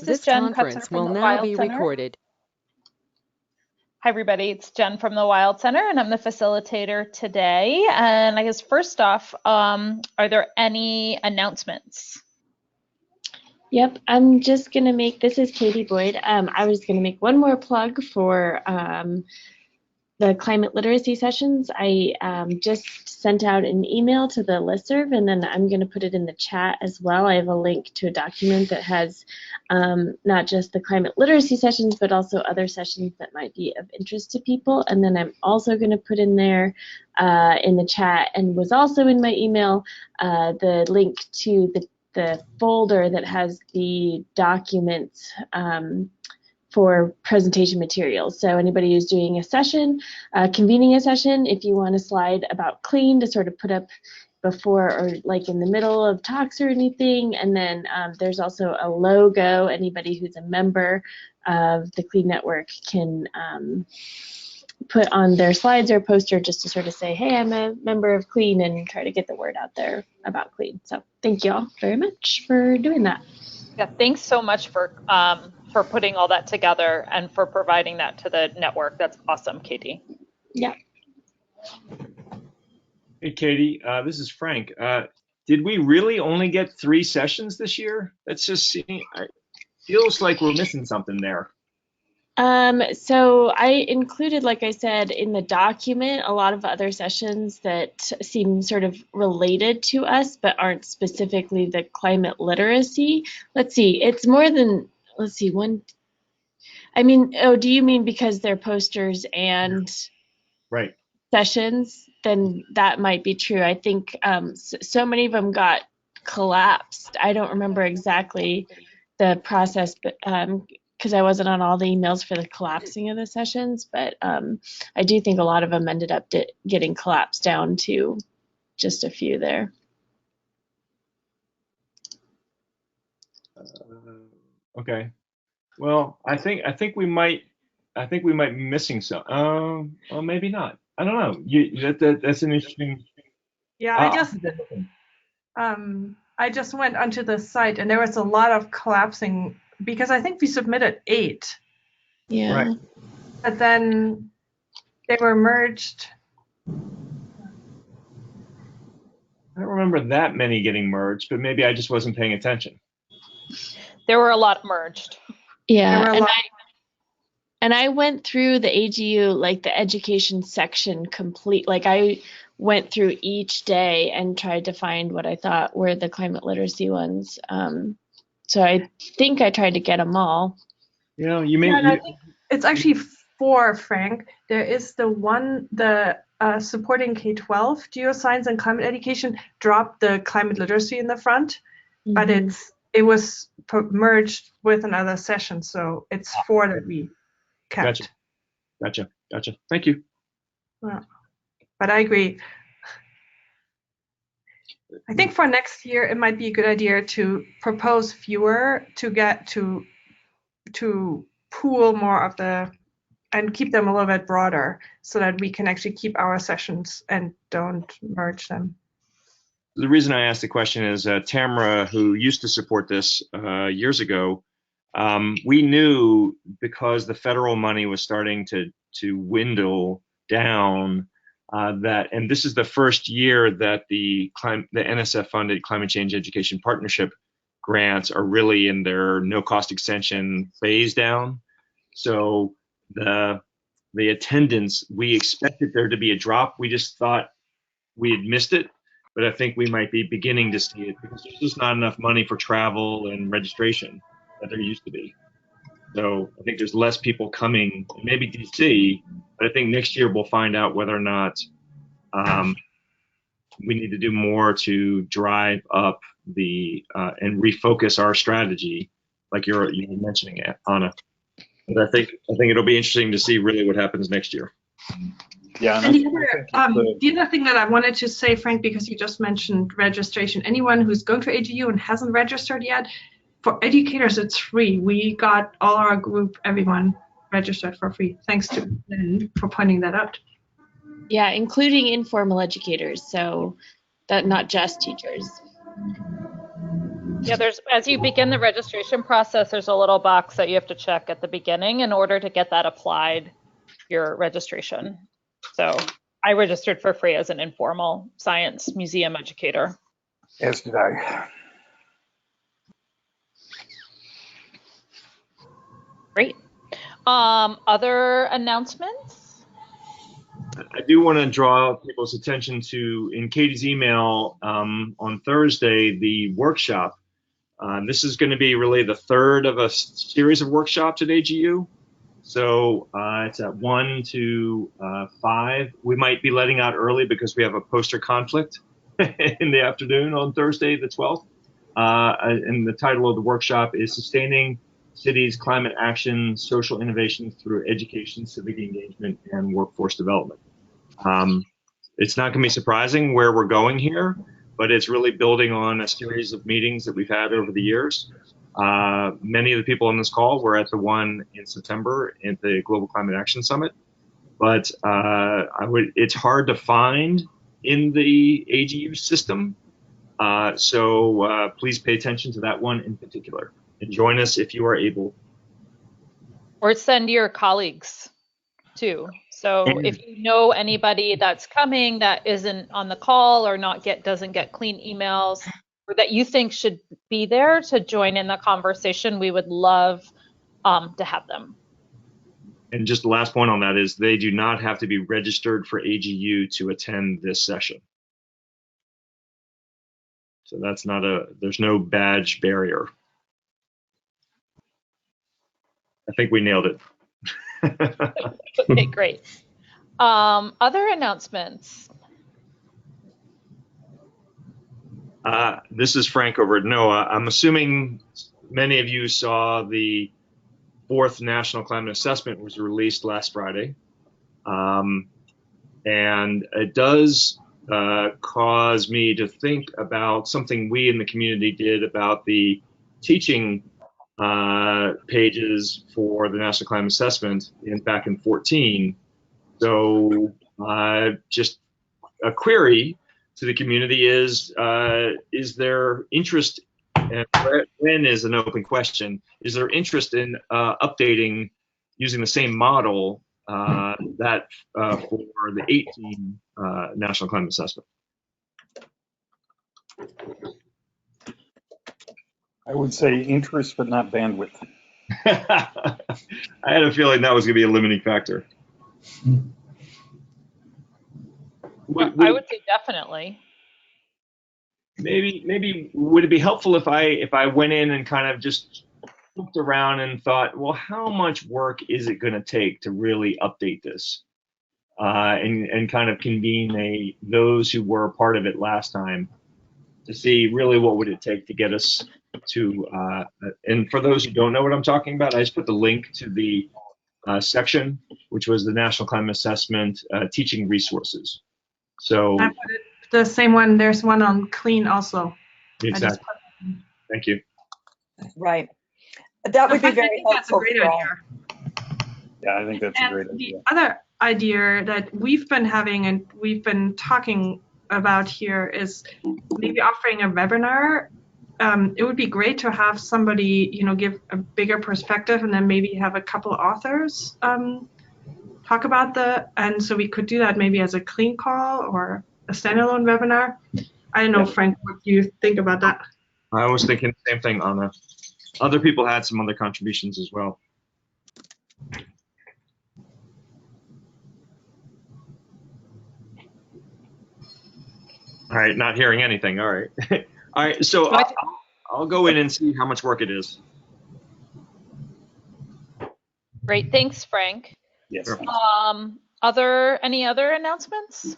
This is Jen Cutzer conference from will the now Wild be Center. recorded. Hi, everybody. It's Jen from the Wild Center, and I'm the facilitator today. And I guess first off, are there any announcements? Yep, I'm just gonna make, this is Katie Boyd. I was gonna make one more plug for the climate literacy sessions. I just sent out an email to the listserv, and then I'm gonna put it in the chat as well. I have a link to a document that has not just the climate literacy sessions, but also other sessions that might be of interest to people. And then I'm also gonna put in there in the chat, and was also in my email, the link to the folder that has the documents for presentation materials. So anybody who's doing a session, convening a session, if you want a slide about clean to sort of put up before or like in the middle of talks or anything, and then there's also a logo. Anybody who's a member of the Clean Network can put on their slides or poster just to sort of say, hey, I'm a member of Clean, and try to get the word out there about Clean. So thank you all very much for doing that. Yeah, thanks so much for putting all that together and for providing that to the network. That's awesome, Katie. Yeah. Hey, Katie, this is Frank. Did we really only get 3 sessions this year? That's just feels like we're missing something there. So I included, like I said, in the document, a lot of other sessions that seem sort of related to us, but aren't specifically the climate literacy. Let's see, it's more than, let's see, one. I mean, oh, do you mean because they're posters and right sessions? Then that might be true. I think so many of them got collapsed. I don't remember exactly the process, but because I wasn't on all the emails for the collapsing of the sessions, but I do think a lot of them ended up getting collapsed down to just a few there. Okay. Well, I think we might be missing some. Well, maybe not. I don't know. That's an interesting. Yeah, I just went onto the site, and there was a lot of collapsing because I think we submitted 8. Yeah. Right. But then they were merged. I don't remember that many getting merged, but maybe I just wasn't paying attention. There were a lot merged. Yeah, and I went through the AGU, like the education section complete. Like I went through each day and tried to find what I thought were the climate literacy ones. So I think I tried to get them all. You know, you may. I think it's actually 4, Frank. There is the one, supporting K-12 geoscience and climate education dropped the climate literacy in the front, but it was merged with another session, so it's 4 that we kept. Gotcha. Thank you. Well, but I agree. I think for next year it might be a good idea to propose fewer to get to pool more of the and keep them a little bit broader so that we can actually keep our sessions and don't merge them. The reason I asked the question is Tamara, who used to support this years ago, we knew because the federal money was starting to dwindle down that, and this is the first year that the NSF-funded Climate Change Education Partnership grants are really in their no-cost extension phase down. So the attendance, we expected there to be a drop. We just thought we had missed it, but I think we might be beginning to see it because there's just not enough money for travel and registration that there used to be. So I think there's less people coming, maybe DC, but I think next year we'll find out whether or not we need to do more to drive up the and refocus our strategy, like you're mentioning, Anna. But I think it'll be interesting to see really what happens next year. Yeah. And the other thing that I wanted to say, Frank, because you just mentioned registration, anyone who's going to AGU and hasn't registered yet, for educators, it's free. We got all our group, everyone registered for free. Thanks to Lynn for pointing that out. Yeah, including informal educators, so that not just teachers. Yeah, as you begin the registration process, there's a little box that you have to check at the beginning in order to get that applied, your registration. So I registered for free as an informal science museum educator. As did I. Great. Other announcements? I do want to draw people's attention to, in Katie's email on Thursday, the workshop. This is going to be really the third of a series of workshops at AGU. So it's at 1 to 5. We might be letting out early because we have a poster conflict in the afternoon on Thursday, the 12th. And the title of the workshop is Sustaining Cities' Climate Action, Social Innovations Through Education, Civic Engagement, and Workforce Development. It's not going to be surprising where we're going here, but it's really building on a series of meetings that we've had over the years. Many of the people on this call were at the one in September at the Global Climate Action Summit, but it's hard to find in the AGU system. So please pay attention to that one in particular and join us if you are able. Or send your colleagues too. So if you know anybody that's coming that isn't on the call or doesn't get clean emails, or that you think should be there to join in the conversation, we would love to have them. And just the last point on that is they do not have to be registered for AGU to attend this session. So there's no badge barrier. I think we nailed it. Okay, great. Other announcements? This is Frank over at NOAA. I'm assuming many of you saw the 4th National Climate Assessment was released last Friday. And it does cause me to think about something we in the community did about the teaching pages for the National Climate Assessment back in 2014. So just a query to the community is there interest, and when is an open question, is there interest in updating using the same model that for the 2018 National Climate Assessment? I would say interest, but not bandwidth. I had a feeling that was going to be a limiting factor. I would say definitely. Maybe would it be helpful if I went in and kind of just looked around and thought, well, how much work is it going to take to really update this, and kind of convene those who were a part of it last time to see really what would it take to get us to. And for those who don't know what I'm talking about, I just put the link to the section, which was the National Climate Assessment teaching resources. So I put it the same one. There's one on clean also. Exactly. Thank you. Right. That would be very helpful. That's a great idea. Yeah, I think that's a great idea. The other idea that we've been having and we've been talking about here is maybe offering a webinar. It would be great to have somebody, give a bigger perspective, and then maybe have a couple authors talk about and so we could do that maybe as a clean call or a standalone webinar. I don't know, Frank, what do you think about that? I was thinking the same thing, Anna. Other people had some other contributions as well. All right, not hearing anything. All right. All right, so I'll go in and see how much work it is. Great, thanks, Frank. Yes. Sure. Any other announcements?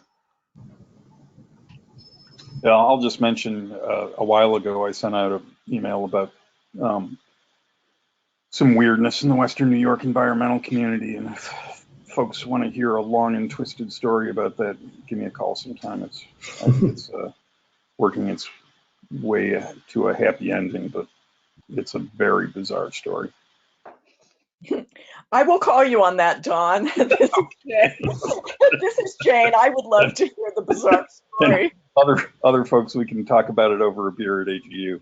Yeah, I'll just mention a while ago I sent out an email about some weirdness in the Western New York environmental community, and if folks want to hear a long and twisted story about that, give me a call sometime. It's working its way to a happy ending, but it's a very bizarre story. I will call you on that, Dawn. This is Jane. I would love to hear the bizarre story. Other folks, we can talk about it over a beer at AGU.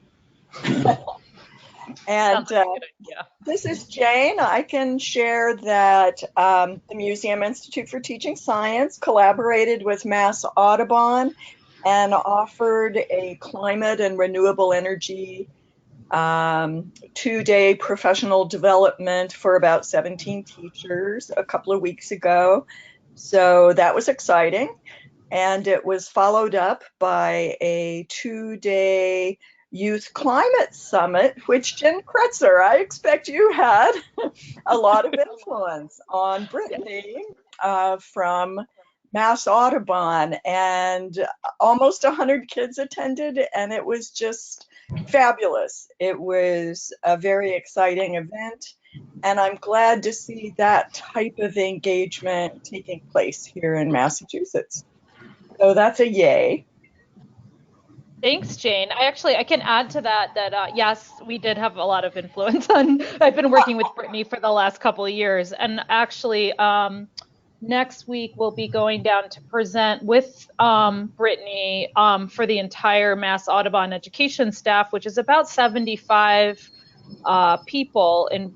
And Sounds like a good idea. this is Jane. I can share that the Museum Institute for Teaching Science collaborated with Mass Audubon and offered a climate and renewable energy 2-day professional development for about 17 teachers a couple of weeks ago. So that was exciting. And it was followed up by a 2-day Youth Climate Summit, which Jen Kretzer, I expect you had a lot of influence on Brittany from Mass Audubon, and almost 100 kids attended, and it was just fabulous. It was a very exciting event, and I'm glad to see that type of engagement taking place here in Massachusetts. So that's a yay. Thanks, Jane. I can add to that yes, we did have a lot of influence on. I've been working with Brittany for the last couple of years, and actually, next week we'll be going down to present with Brittany for the entire Mass Audubon education staff, which is about 75 people and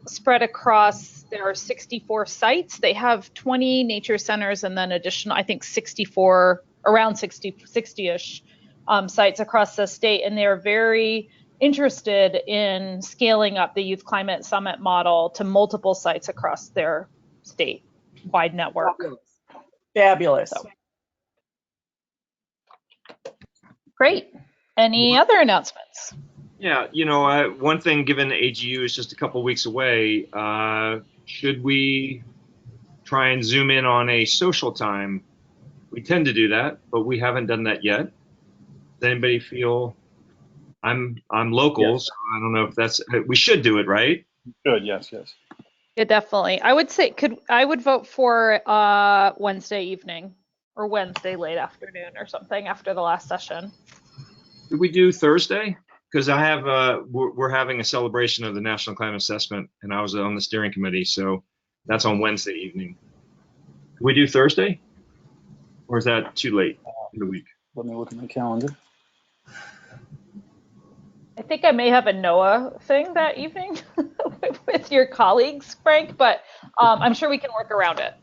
spread across. There are 64 sites. They have 20 nature centers and then additional, I think 64, around 60-ish sites across the state, and they're very interested in scaling up the Youth Climate Summit model to multiple sites across their state-wide network. Fabulous. So. Great. Any other announcements? Yeah, one thing, given AGU is just a couple weeks away, should we try and zoom in on a social time? We tend to do that, but we haven't done that yet. Does anybody feel? I'm local, Yes. so I don't know if that's. We should do it, right? Good. Yes. Yeah, definitely. I would say I would vote for Wednesday evening or Wednesday late afternoon or something after the last session. Could we do Thursday? Because I have we're having a celebration of the National Climate Assessment, and I was on the steering committee, so that's on Wednesday evening. Could we do Thursday, or is that too late in the week? Let me look at my calendar. I think I may have a NOAA thing that evening with your colleagues, Frank, but I'm sure we can work around it.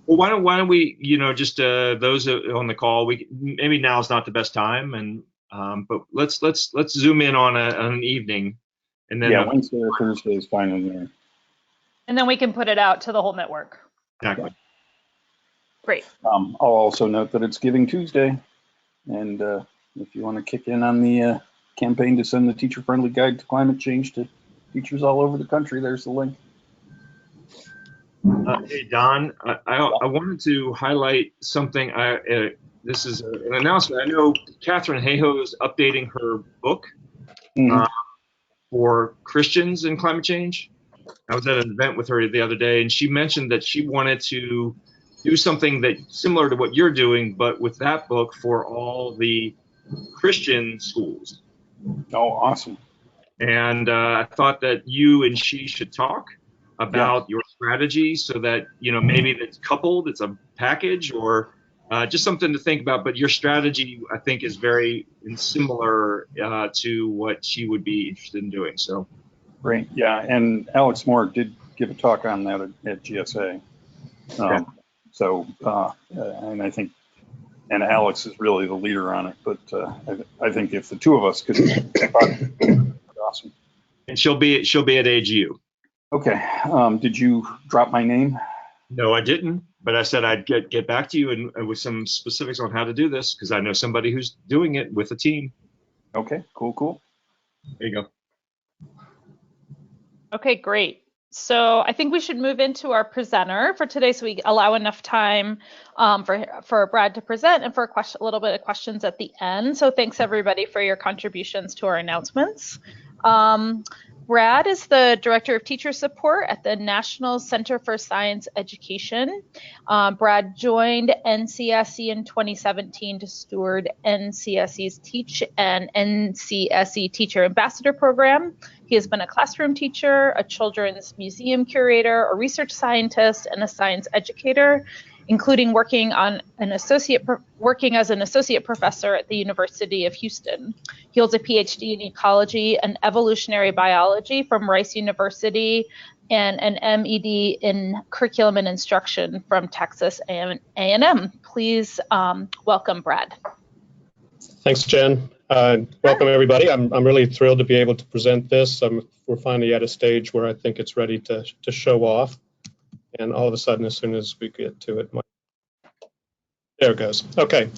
Well, why don't we, just those on the call, maybe now is not the best time, and but let's zoom in on an evening, and then Wednesday or Thursday is fine with me. And then we can put it out to the whole network. Exactly. Great. I'll also note that it's Giving Tuesday, and if you want to kick in on the campaign to send the teacher-friendly guide to climate change to teachers all over the country, there's the link. Hey, Don, I wanted to highlight something. This is an announcement. I know Catherine Hayhoe is updating her book for Christians in climate change. I was at an event with her the other day, and she mentioned that she wanted to do something that similar to what you're doing, but with that book for all the Christian schools. Oh, awesome. And I thought that you and she should talk about your strategy so that, maybe it's coupled, it's a package, or just something to think about. But your strategy, I think, is very similar to what she would be interested in doing. So great. Yeah. And Alex Moore did give a talk on that at GSA. Okay. And I think, and Alex is really the leader on it, but I think if the two of us could, awesome. And she'll be at AGU. Okay. Did you drop my name? No, I didn't, but I said I'd get back to you and with some specifics on how to do this, because I know somebody who's doing it with a team. Okay, cool. There you go. Okay, great. So I think we should move into our presenter for today, so we allow enough time for Brad to present and for a little bit of questions at the end. So thanks everybody for your contributions to our announcements. Brad is the Director of Teacher Support at the National Center for Science Education. Brad joined NCSE in 2017 to steward NCSE's Teach and NCSE Teacher Ambassador Program. He has been a classroom teacher, a children's museum curator, a research scientist, and a science educator, including working as an associate professor at the University of Houston. He holds a PhD in ecology and evolutionary biology from Rice University and an MED in curriculum and instruction from Texas A&M. Please welcome Brad. Thanks, Jen. Welcome, everybody. I'm really thrilled to be able to present this. We're finally at a stage where I think it's ready to show off. And all of a sudden, as soon as we get to it, there it goes. Okay.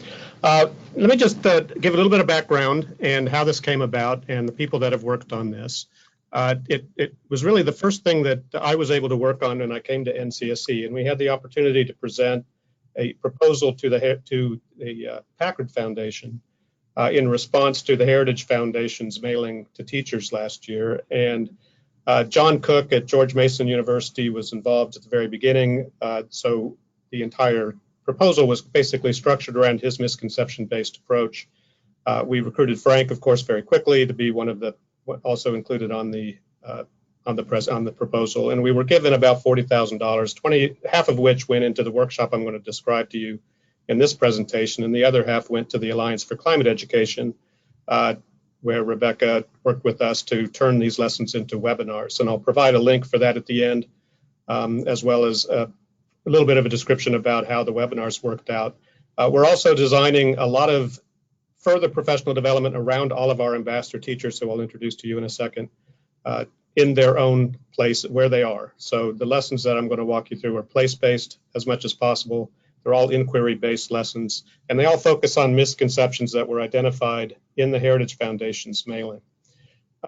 Let me just give a little bit of background and how this came about and the people that have worked on this. It was really the first thing that I was able to work on when I came to NCSE, and we had the opportunity to present a proposal to the Packard Foundation in response to the Heritage Foundation's mailing to teachers last year. And John Cook at George Mason University was involved at the very beginning, so the entire proposal was basically structured around his misconception-based approach. We recruited Frank, of course, very quickly to be one of the also included on the proposal, and we were given about $40,000, half of which went into the workshop I'm going to describe to you in this presentation, and the other half went to the Alliance for Climate Education, where Rebecca worked with us to turn these lessons into webinars. And I'll provide a link for that at the end, as well as a little bit of a description about how the webinars worked out. We're also designing a lot of further professional development around all of our ambassador teachers, who I'll introduce to you in a second, in their own place where they are. So the lessons that I'm going to walk you through are place-based as much as possible. They're all inquiry-based lessons, and they all focus on misconceptions that were identified in the Heritage Foundation's mailing.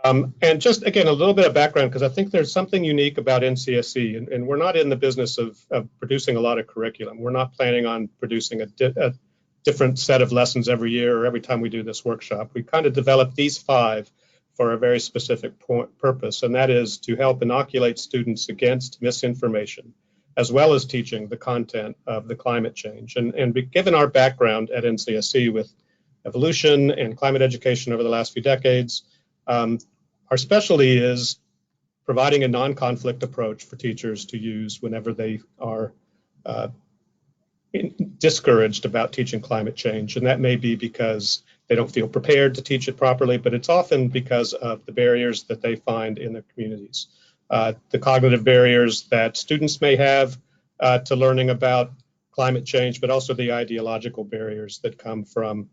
And just, again, a little bit of background, because I think there's something unique about NCSE, and we're not in the business of producing a lot of curriculum. We're not planning on producing a different set of lessons every year or every time we do this workshop. We kind of developed these 5 for a very specific purpose, and that is to help inoculate students against misinformation, as well as teaching the content of the climate change. And given our background at NCSE with evolution and climate education over the last few decades, our specialty is providing a non-conflict approach for teachers to use whenever they are discouraged about teaching climate change. And that may be because they don't feel prepared to teach it properly, but it's often because of the barriers that they find in their communities. The cognitive barriers that students may have to learning about climate change, but also the ideological barriers that come from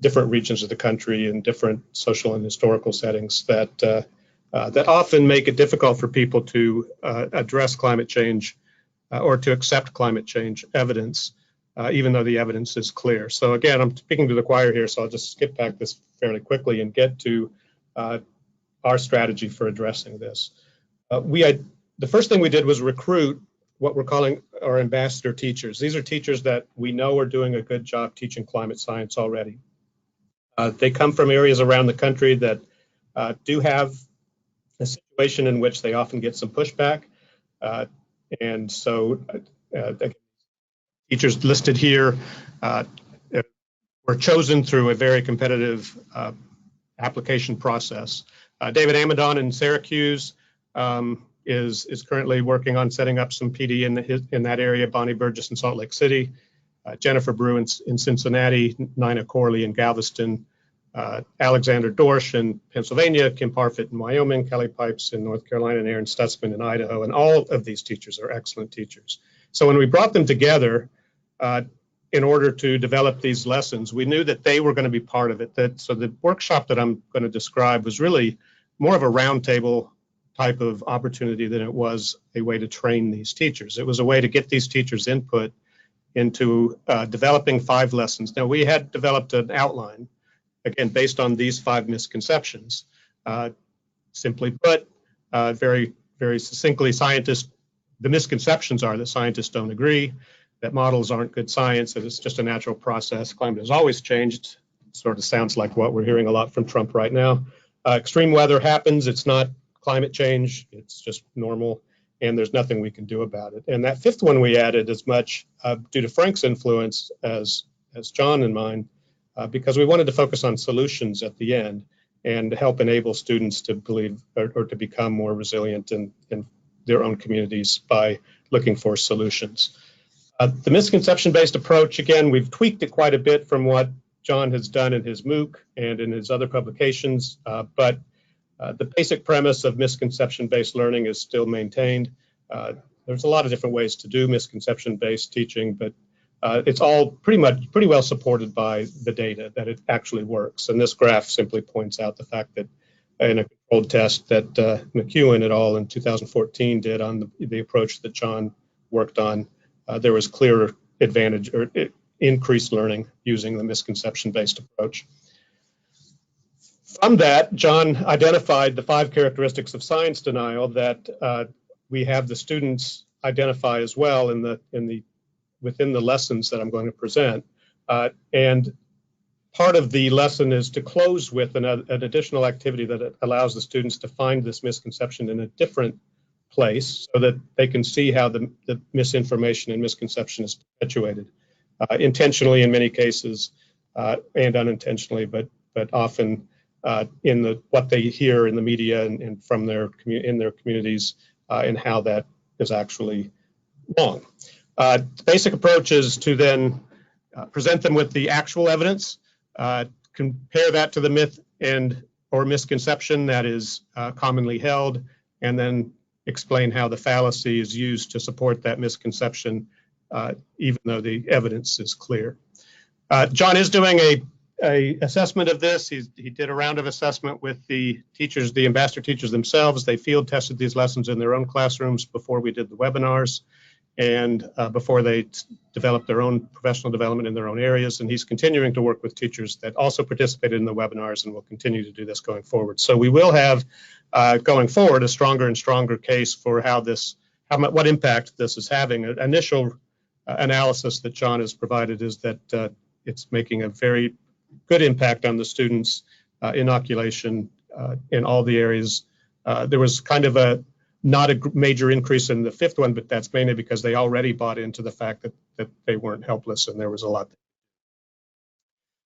different regions of the country and different social and historical settings that often make it difficult for people to address climate change or to accept climate change evidence, even though the evidence is clear. So again, I'm speaking to the choir here, so I'll just skip back this fairly quickly and get to our strategy for addressing this. The first thing we did was recruit what we're calling our ambassador teachers. These are teachers that we know are doing a good job teaching climate science already. They come from areas around the country that do have a situation in which they often get some pushback. And so teachers listed here were chosen through a very competitive application process. David Amidon in Syracuse is currently working on setting up some PD in that area. Bonnie Burgess in Salt Lake City, Jennifer Brew in Cincinnati, Nina Corley in Galveston, Alexander Dorsch in Pennsylvania, Kim Parfit in Wyoming, Kelly Pipes in North Carolina, and Aaron Stutzman in Idaho. And all of these teachers are excellent teachers. So when we brought them together in order to develop these lessons, we knew that they were going to be part of it. So the workshop that I'm going to describe was really more of a roundtable type of opportunity than it was a way to train these teachers. It was a way to get these teachers' input into developing 5 lessons. Now, we had developed an outline, again, based on these 5 misconceptions. Simply put, very, very succinctly, the misconceptions are that scientists don't agree, that models aren't good science, that it's just a natural process. Climate has always changed. It sort of sounds like what we're hearing a lot from Trump right now. Extreme weather happens. It's not climate change. It's just normal, and there's nothing we can do about it. And that 5th one we added as much due to Frank's influence as John and mine, because we wanted to focus on solutions at the end and help enable students to believe or to become more resilient in their own communities by looking for solutions. The misconception-based approach, again, we've tweaked it quite a bit from what John has done in his MOOC and in his other publications, but the basic premise of misconception-based learning is still maintained. There's a lot of different ways to do misconception-based teaching, but it's all pretty well supported by the data that it actually works. And this graph simply points out the fact that in a controlled test that McEwen et al. In 2014 did on the approach that John worked on, there was clear advantage or increased learning using the misconception-based approach. From that, John identified the 5 characteristics of science denial that we have the students identify as well within the lessons that I'm going to present. And part of the lesson is to close with an additional activity that allows the students to find this misconception in a different place so that they can see how the misinformation and misconception is perpetuated, intentionally in many cases and unintentionally, but often in what they hear in the media and from in their communities and how that is actually wrong. The basic approach is to then present them with the actual evidence, compare that to the myth or misconception that is commonly held, and then explain how the fallacy is used to support that misconception, even though the evidence is clear. John is doing a assessment of this. He did a round of assessment with the teachers, the ambassador teachers themselves. They field tested these lessons in their own classrooms before we did the webinars and before they developed their own professional development in their own areas. And he's continuing to work with teachers that also participated in the webinars and will continue to do this going forward. So we will have going forward a stronger and stronger case for what impact this is having. An initial analysis that John has provided is that it's making a very good impact on the students' inoculation in all the areas. There was kind of not a major increase in the 5th one, but that's mainly because they already bought into the fact that they weren't helpless and there was a lot.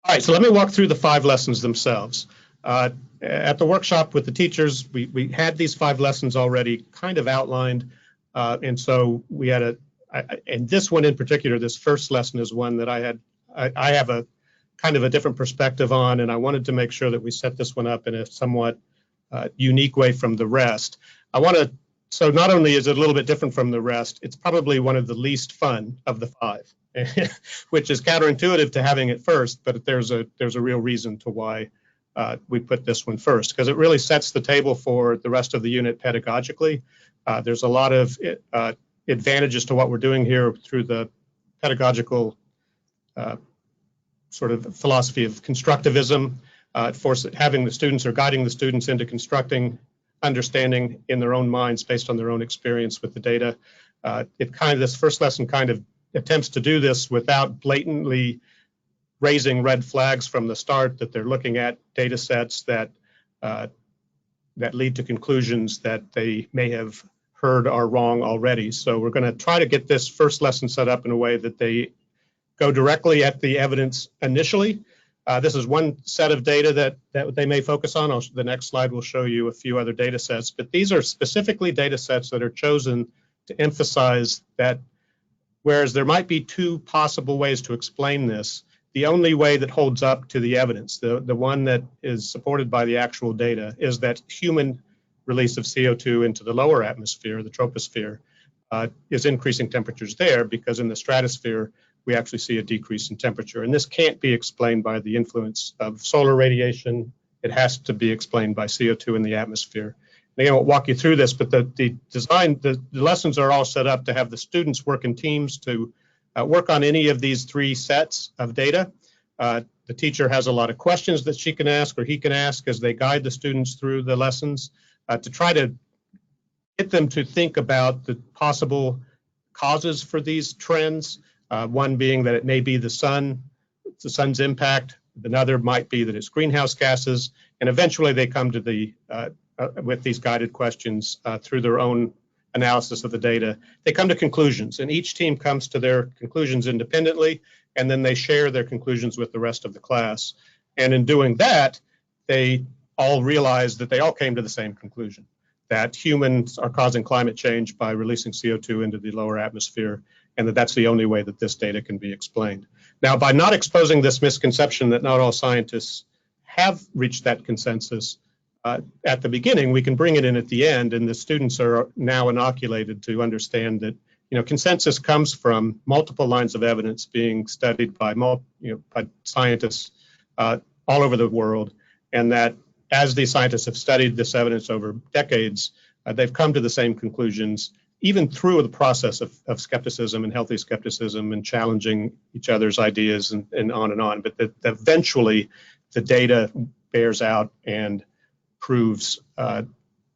All right, so let me walk through the 5 lessons themselves. At the workshop with the teachers, we had these 5 lessons already kind of outlined, and so we had and this one in particular, this first lesson is one that I have a kind of a different perspective on, and I wanted to make sure that we set this one up in a somewhat unique way from the rest. So not only is it a little bit different from the rest, it's probably one of the least fun of the 5, which is counterintuitive to having it first, but there's a real reason to why we put this one first, because it really sets the table for the rest of the unit pedagogically. There's a lot of advantages to what we're doing here through the pedagogical sort of philosophy of constructivism, having the students or guiding the students into constructing understanding in their own minds based on their own experience with the data. This first lesson kind of attempts to do this without blatantly raising red flags from the start, that they're looking at data sets that lead to conclusions that they may have heard are wrong already. So we're going to try to get this first lesson set up in a way that they go directly at the evidence initially. This is one set of data that they may focus on. The next slide will show you a few other data sets, but these are specifically data sets that are chosen to emphasize that whereas there might be 2 possible ways to explain this, the only way that holds up to the evidence, the one that is supported by the actual data, is that human release of CO2 into the lower atmosphere, the troposphere, is increasing temperatures there, because in the stratosphere, we actually see a decrease in temperature. And this can't be explained by the influence of solar radiation. It has to be explained by CO2 in the atmosphere. And again, I won't walk you through this, but the lessons are all set up to have the students work in teams to work on any of these 3 sets of data. The teacher has a lot of questions that she can ask or he can ask as they guide the students through the lessons to try to get them to think about the possible causes for these trends. One being that it may be the sun's impact. Another might be that it's greenhouse gases. And eventually they come to with these guided questions through their own analysis of the data, they come to conclusions, and each team comes to their conclusions independently, and then they share their conclusions with the rest of the class. And in doing that, they all realize that they all came to the same conclusion, that humans are causing climate change by releasing CO2 into the lower atmosphere, and that's the only way that this data can be explained. Now, by not exposing this misconception that not all scientists have reached that consensus at the beginning, we can bring it in at the end, and the students are now inoculated to understand that consensus comes from multiple lines of evidence being studied by by scientists all over the world, and that as these scientists have studied this evidence over decades, they've come to the same conclusions, even through the process of skepticism and healthy skepticism and challenging each other's ideas and on and on. But that eventually the data bears out and proves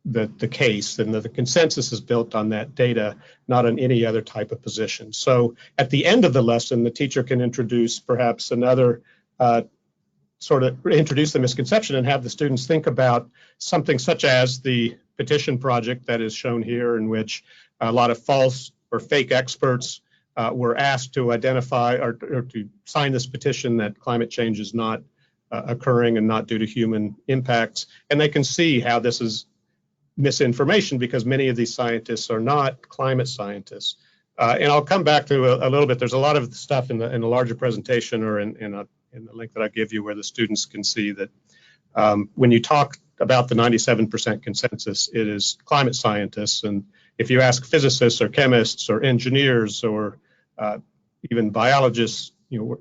the case, and the consensus is built on that data, not on any other type of position. So at the end of the lesson, the teacher can introduce perhaps another introduce the misconception and have the students think about something such as the petition project that is shown here, in which a lot of false or fake experts were asked to identify or to sign this petition that climate change is not occurring and not due to human impacts. And they can see how this is misinformation, because many of these scientists are not climate scientists. And I'll come back to a little bit. There's a lot of stuff in the larger presentation or in the link that I give you where the students can see that when you talk about the 97% consensus, it is climate scientists. And if you ask physicists or chemists or engineers or even biologists,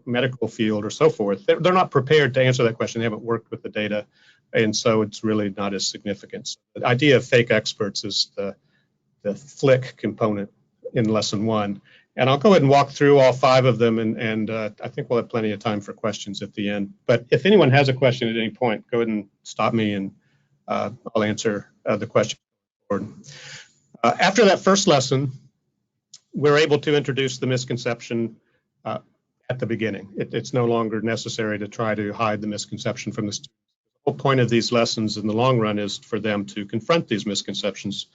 medical field or so forth, they're not prepared to answer that question. They haven't worked with the data. And so it's really not as significant. So the idea of fake experts is the flick component in lesson 1. And I'll go ahead and walk through all 5 of them, and I think we'll have plenty of time for questions at the end. But if anyone has a question at any point, go ahead and stop me, and I'll answer the question. After that first lesson, we're able to introduce the misconception at the beginning. It's no longer necessary to try to hide the misconception from the students. The whole point of these lessons in the long run is for them to confront these misconceptions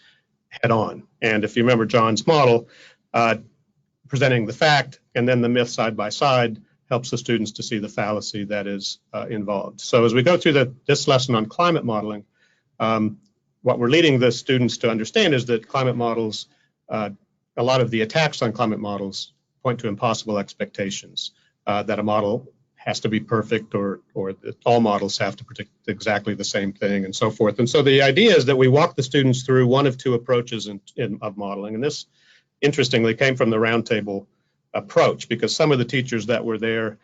head on. And if you remember John's model, presenting the fact and then the myth side by side helps the students to see the fallacy that is involved. So as we go through this lesson on climate modeling, what we're leading the students to understand is that climate models, a lot of the attacks on climate models point to impossible expectations, that a model has to be perfect or that all models have to predict exactly the same thing and so forth. And so the idea is that we walk the students through one of 2 approaches of modeling. And this, interestingly, came from the roundtable approach, because some of the teachers that were there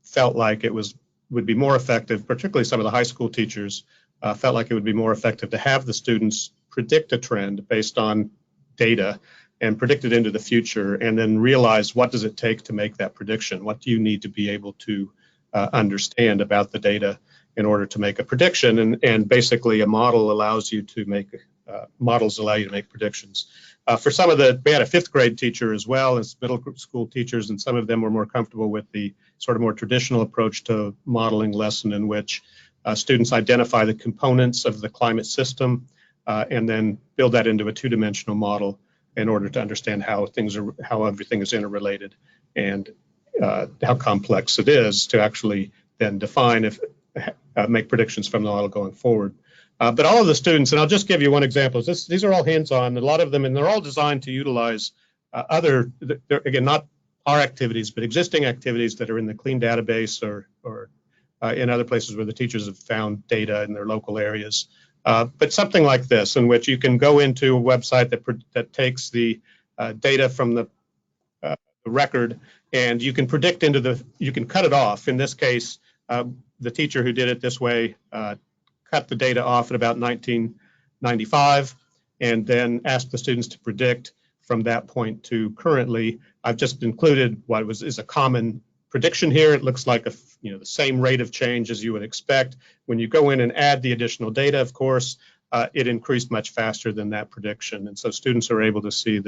felt like it would be more effective, particularly some of the high school teachers felt like it would be more effective to have the students predict a trend based on data and predict it into the future, and then realize what does it take to make that prediction? What do you need to be able to understand about the data in order to make a prediction? And basically a model allows you to make, models allow you to make predictions. For some of we had a 5th grade teacher as well as middle school teachers, and some of them were more comfortable with the sort of more traditional approach to modeling lesson, in which students identify the components of the climate system and then build that into a 2-dimensional model in order to understand how everything is interrelated and how complex it is to actually then define make predictions from the model going forward. But all of the students, and I'll just give you one example. These are all hands-on, a lot of them, and they're all designed to utilize again, not our activities, but existing activities that are in the CLEAN database or in other places where the teachers have found data in their local areas. But something like this, in which you can go into a website that takes the data from the record, and you can predict you can cut it off. In this case, the teacher who did it this way cut the data off at about 1995, and then asked the students to predict from that point to currently. I've just included what is a common prediction here. It looks like the same rate of change as you would expect. When you go in and add the additional data, of course, it increased much faster than that prediction. And so students are able to see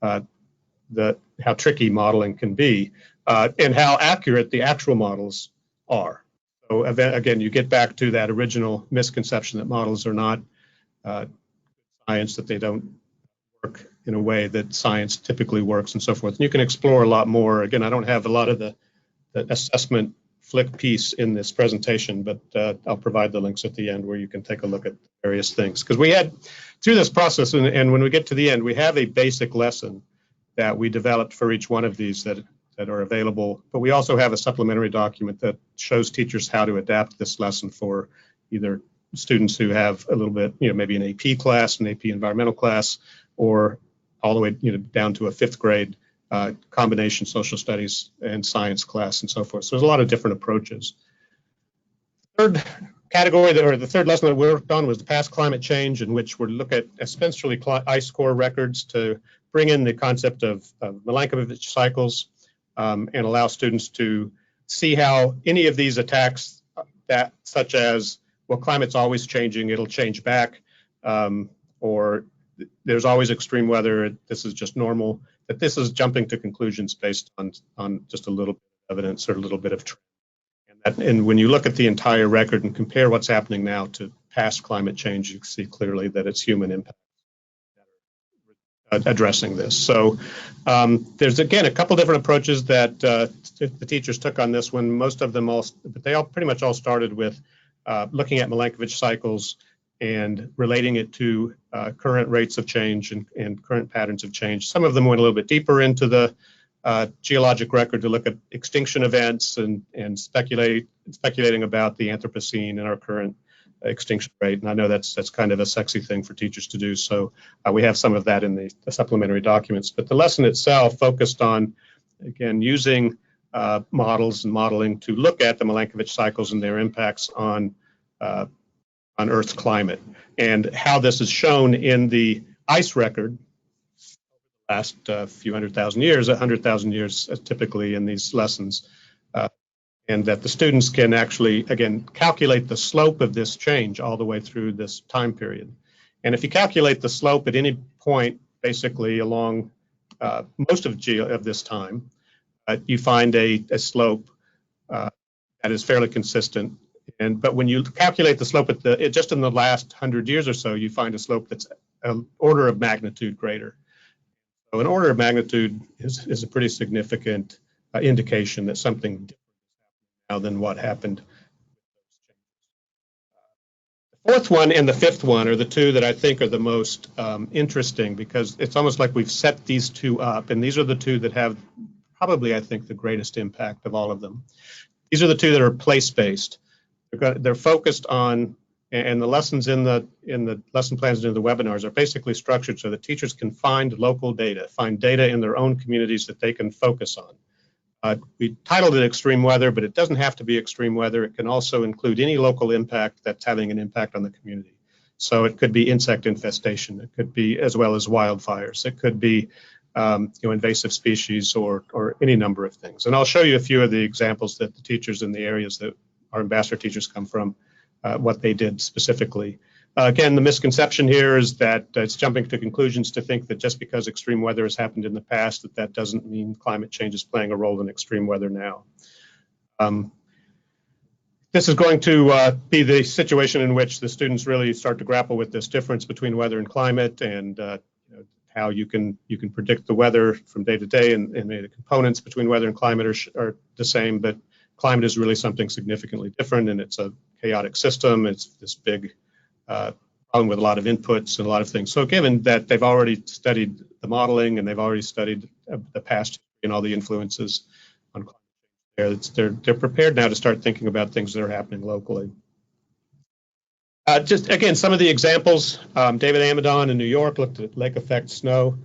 that how tricky modeling can be and how accurate the actual models are. So again, you get back to that original misconception that models are not science, that they don't work in a way that science typically works and so forth. And you can explore a lot more. Again, I don't have a lot of the assessment flick piece in this presentation, but I'll provide the links at the end where you can take a look at various things. Because we had, through this process, and when we get to the end, we have a basic lesson that we developed for each one of these that are available. But we also have a supplementary document that shows teachers how to adapt this lesson for either students who have a little bit, maybe an AP class, an AP environmental class, or all the way, down to a 5th grade combination social studies and science class and so forth. So there's a lot of different approaches. Third category, or the third lesson that we worked on, was the past climate change, in which we look at essentially ice core records to bring in the concept of Milankovitch cycles and allow students to see how any of these attacks, that such as, well, climate's always changing, it'll change back, or there's always extreme weather, this is just normal, that this is jumping to conclusions based on just a little bit of evidence or a little bit of trend. And when you look at the entire record and compare what's happening now to past climate change, you see clearly that it's human impact addressing this. So there's, again, a couple different approaches that the teachers took on this one. Most of them but they all pretty much all started with looking at Milankovitch cycles and relating it to current rates of change and current patterns of change. Some of them went a little bit deeper into the geologic record to look at extinction events and speculating about the Anthropocene and our current extinction rate. And I know that's kind of a sexy thing for teachers to do. So we have some of that in the supplementary documents. But the lesson itself focused on, again, using models and modeling to look at the Milankovitch cycles and their impacts on Earth's climate, and how this is shown in the ice record last few 100,000 years, 100,000 years typically in these lessons, and that the students can actually, again, calculate the slope of this change all the way through this time period. And if you calculate the slope at any point, basically along most of this time, you find a slope that is fairly consistent. But when you calculate the slope at just in the last 100 years or so, you find a slope that's an order of magnitude greater. So an order of magnitude is a pretty significant indication that something different is happening now than what happened. The fourth one and the fifth one are the two that I think are the most interesting, because it's almost like we've set these two up, and these are the two that have probably, I think, the greatest impact of all of them. These are the two that are place-based. They're focused on, and the lessons in the lesson plans and in the webinars are basically structured so that teachers can find local data, find data in their own communities that they can focus on. We titled it extreme weather, but it doesn't have to be extreme weather. It can also include any local impact that's having an impact on the community. So it could be insect infestation. It could be, as well as wildfires. It could be invasive species or any number of things. And I'll show you a few of the examples that the teachers in the areas that our ambassador teachers come from, what they did specifically. Again, the misconception here is that it's jumping to conclusions to think that just because extreme weather has happened in the past, that doesn't mean climate change is playing a role in extreme weather now. This is going to be the situation in which the students really start to grapple with this difference between weather and climate, and how you can predict the weather from day to day, and the components between weather and climate are the same, but climate is really something significantly different, and it's a chaotic system. It's this big problem with a lot of inputs and a lot of things. So given that they've already studied the modeling and they've already studied the past and all the influences on climate change, they're prepared now to start thinking about things that are happening locally. Just again, some of the examples. David Amidon in New York looked at lake effect snow.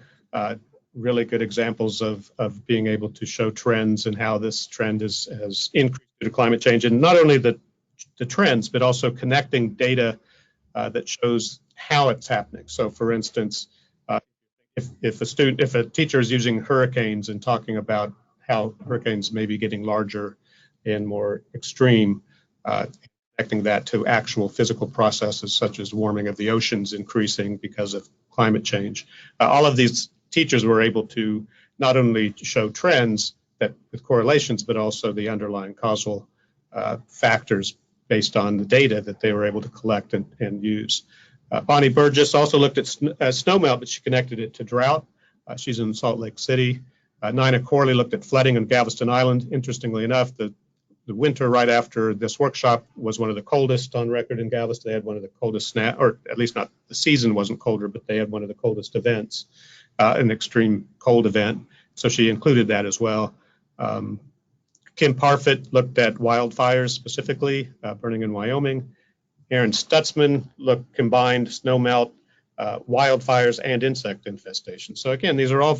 Really good examples of being able to show trends and how this trend has increased due to climate change, and not only the trends, but also connecting data that shows how it's happening. So, for instance, if a teacher is using hurricanes and talking about how hurricanes may be getting larger and more extreme, connecting that to actual physical processes such as warming of the oceans increasing because of climate change, all of these teachers were able to not only show trends with correlations, but also the underlying causal factors based on the data that they were able to collect and use. Bonnie Burgess also looked at snowmelt, but she connected it to drought. She's in Salt Lake City. Nina Corley looked at flooding on Galveston Island. Interestingly enough, the winter right after this workshop was one of the coldest on record in Galveston. They had one of the coldest or at least not, the season wasn't colder, but they had one of the coldest events, an extreme cold event. So she included that as well. Kim Parfit looked at wildfires specifically, burning in Wyoming. Aaron Stutzman combined snowmelt, wildfires, and insect infestation. So again, these are all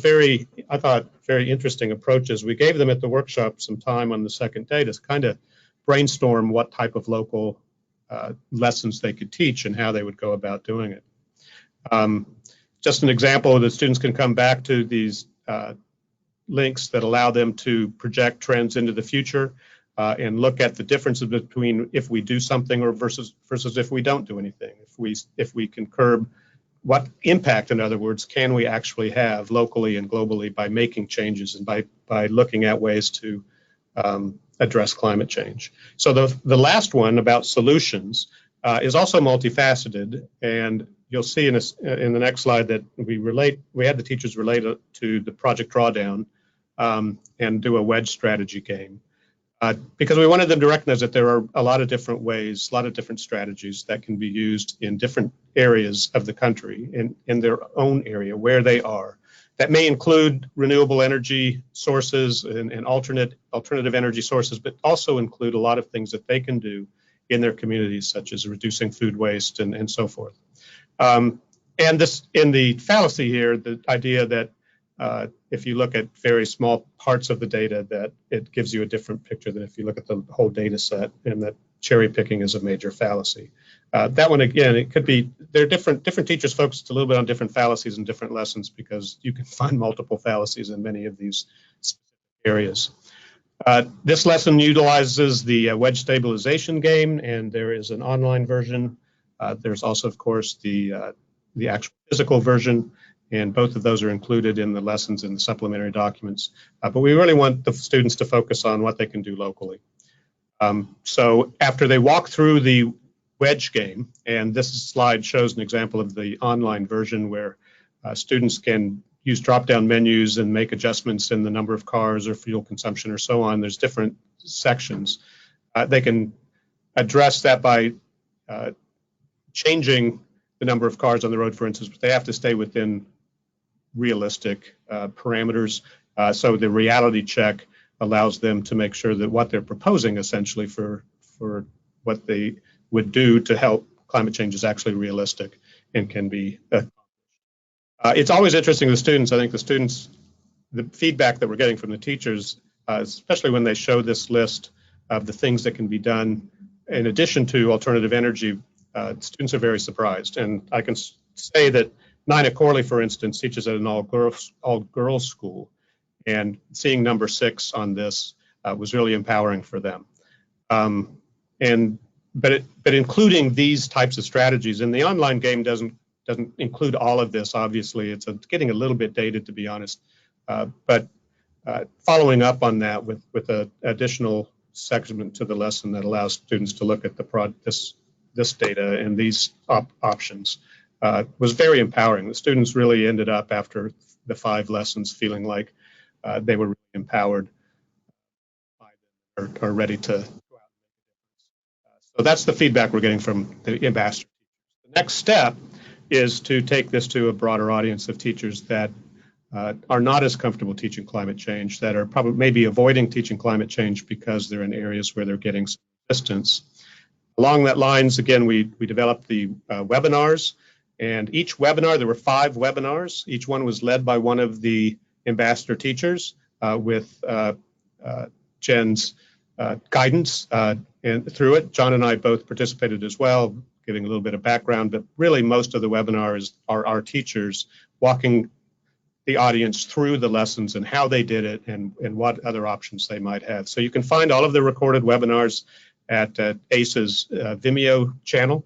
I thought, very interesting approaches. We gave them at the workshop some time on the second day to kind of brainstorm what type of local lessons they could teach and how they would go about doing it. Just an example, the students can come back to these links that allow them to project trends into the future and look at the differences between if we do something or versus if we don't do anything. If we can curb, what impact, in other words, can we actually have locally and globally by making changes and by looking at ways to address climate change. So the last one about solutions is also multifaceted, and you'll see in the next slide that we had the teachers relate it to the project drawdown and do a wedge strategy game. Because we wanted them to recognize that there are a lot of different ways, a lot of different strategies that can be used in different areas of the country, in their own area, where they are. That may include renewable energy sources and alternative energy sources, but also include a lot of things that they can do in their communities, such as reducing food waste and so forth. And this, in the fallacy here, the idea that if you look at very small parts of the data, that it gives you a different picture than if you look at the whole data set, and that cherry picking is a major fallacy. That one, again, it could be, there are different teachers focused a little bit on different fallacies and different lessons, because you can find multiple fallacies in many of these areas. This lesson utilizes the wedge stabilization game, and there is an online version. There's also, of course, the actual physical version, and both of those are included in the lessons in the supplementary documents. But we really want the students to focus on what they can do locally. So after they walk through the wedge game, and this slide shows an example of the online version where students can use drop-down menus and make adjustments in the number of cars or fuel consumption or so on. There's different sections. They can address that by changing the number of cars on the road, for instance, but they have to stay within realistic parameters. So the reality check allows them to make sure that what they're proposing essentially for what they would do to help climate change is actually realistic and can be. It's always interesting to the students. I think the feedback that we're getting from the teachers, especially when they show this list of the things that can be done in addition to alternative energy, students are very surprised. And I can say that Nina Corley, for instance, teaches at an all-girls school, and seeing number 6 on this was really empowering for them. But including these types of strategies, and the online game doesn't include all of this. Obviously, it's getting a little bit dated, to be honest. But following up on that with an additional segment to the lesson that allows students to look at this data and these options was very empowering. The students really ended up, after the 5 lessons, feeling like they were really empowered or ready to go out. So that's the feedback we're getting from the ambassador. The next step is to take this to a broader audience of teachers that are not as comfortable teaching climate change, that are probably maybe avoiding teaching climate change because they're in areas where they're getting some resistance. Along that lines, again, we developed the webinars, and each webinar, there were 5 webinars. Each one was led by one of the ambassador teachers with Jen's guidance and through it. John and I both participated as well, giving a little bit of background, but really most of the webinars are our teachers walking the audience through the lessons and how they did it and what other options they might have. So you can find all of the recorded webinars at ACE's Vimeo channel.